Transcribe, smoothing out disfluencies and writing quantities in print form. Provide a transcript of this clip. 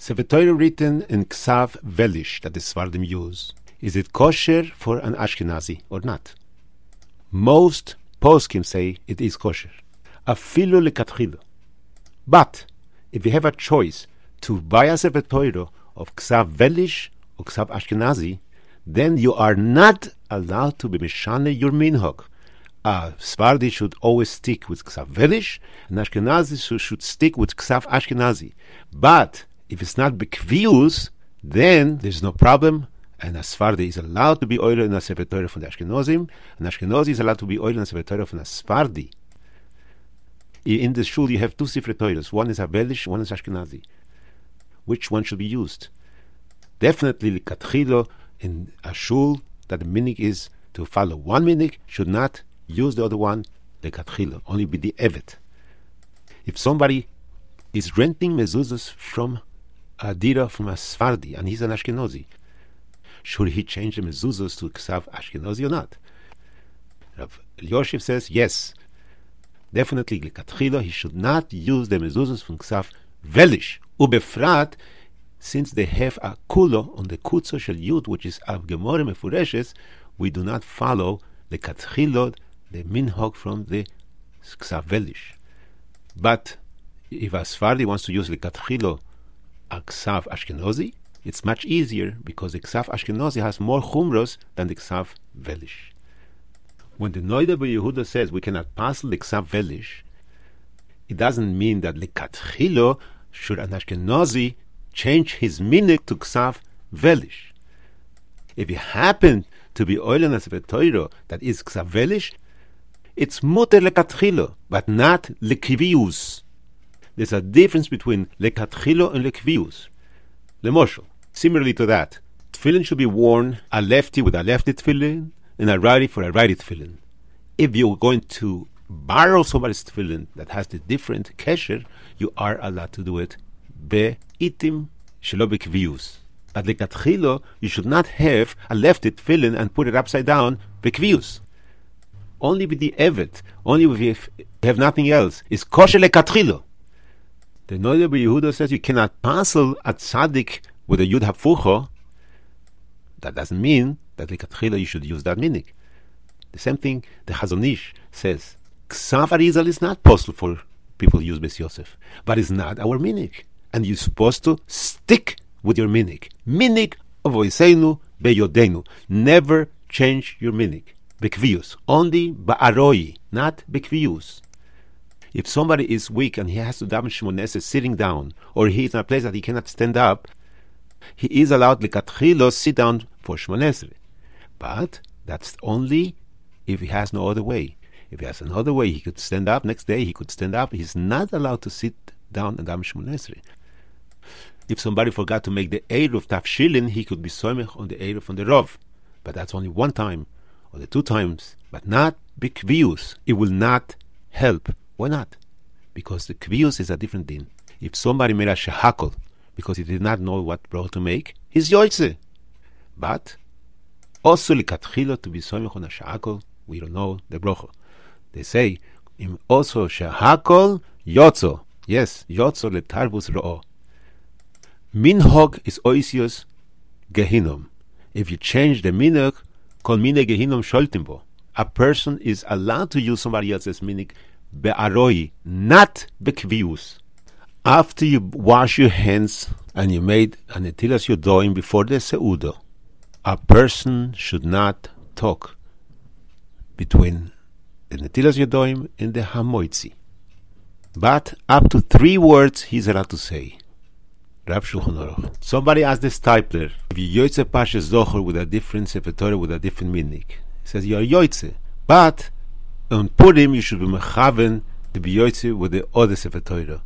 Sefer Torah written in Ksav velish that the Sfardim use. Is it kosher for an Ashkenazi or not? Most poskim say it is kosher. Afilu lekatchila. But if you have a choice to buy a Sefer Torah of Ksav velish or Ksav Ashkenazi, then you are not allowed to be mishane your minhag. Sfardi should always stick with Ksav velish, and Ashkenazi should stick with Ksav Ashkenazi. But if it's not bekvius, then there's no problem, and a Sfardi is allowed to be oil in a Sefer Torah from the Ashkenazim, and Ashkenazi is allowed to be oil in a Sefer Torah from a Sfardi. In the shul you have two Sefer Torahs, one is a velish, one is Ashkenazi. Which one should be used? Definitely likatchilo in a shul that the minhag is to follow one minhag, should not use the other one likatchilo, only be the evet. If somebody is renting mezuzahs from a dira from a Sfardi and he's an Ashkenazi, should he change the mezuzahs to Ksav Ashkenazi or not? Rav Yoshev says yes, definitely likatchila he should not use the mezuzahs from Ksav velish ubefrat, since they have a kulo on the kutzo shel yud, which is av gemore mefureshes. We do not follow likatchila the minhag from the Ksav velish. But if a Sfardi wants to use likatchila a Ksav Ashkenazi, it's much easier because the Ksav Ashkenazi has more chumros than the Ksav velish. When the Noida Yehuda says we cannot pass the Ksav velish, it doesn't mean that likatchila should an Ashkenazi change his minhag to Ksav velish. If you happen to be oil in a Sefer Torah that is Ksav velish, it's muter likatchila, but not lekvius. There's a difference between lekatchila and lekvius. Lemoshel, similarly to that, tefillin should be worn a lefty with a lefty tefillin and a righty for a righty tefillin. If you're going to borrow somebody's tefillin that has the different kesher, you are allowed to do it be'itim shelo bekvius. But lekatchila, you should not have a lefty tefillin and put it upside down bekvius. Only with the evet, only if you have nothing else, is kosher lekatchila. The Noida Yehuda says you cannot parcel a tzaddik with a yud hafucho. That doesn't mean that likatchila you should use that minhag. The same thing the Chazon Ish says. Ksav Arizal is not possible for people who use Beis Yosef, but it's not our minhag, and you're supposed to stick with your minhag. Minhag avoseinu beyodenu. Never change your minhag. Bekvius, only ba'aroi, not bekvius. If somebody is weak and he has to daven Shmoneh Esrei sitting down, or he is in a place that he cannot stand up, he is allowed likatchila sit down for Shmoneh Esrei. But that's only if he has no other way. If he has another way, he could stand up. Next day, he could stand up. He's not allowed to sit down and daven Shmoneh Esrei. If somebody forgot to make the Eruv Tafshilin, he could be soimech on the Eruv on the Rov. But that's only one time, or the two times, but not bikvius. It will not help. Why not? Because the kvius is a different din. If somebody made a shehakol because he did not know what bracha to make, he's yoitze. But also likatchila to be soimech on a shehakol, we don't know the bracha. They say im also shehakol yotzo. Yes, yotzo letarbus ro'o. Minhag is oisios gehinom. If you change the minhag, kol minhag gehinom sholtimbo. A person is allowed to use somebody else's minhag be'aroi, not bekvius. After you wash your hands and you made an netilas yodoim before the seudo, a person should not talk between the netilas yodoim and the hamoitzi. But up to 3 words he's allowed to say. Rav Shulchan Aruch. Somebody asked the stipler, if you yoitze pashes zocher with a different Sefer Torah with a different minhag, he says you are yoitze, but on Purim you should be mechaven to be yoitze with the other Sefer Torah.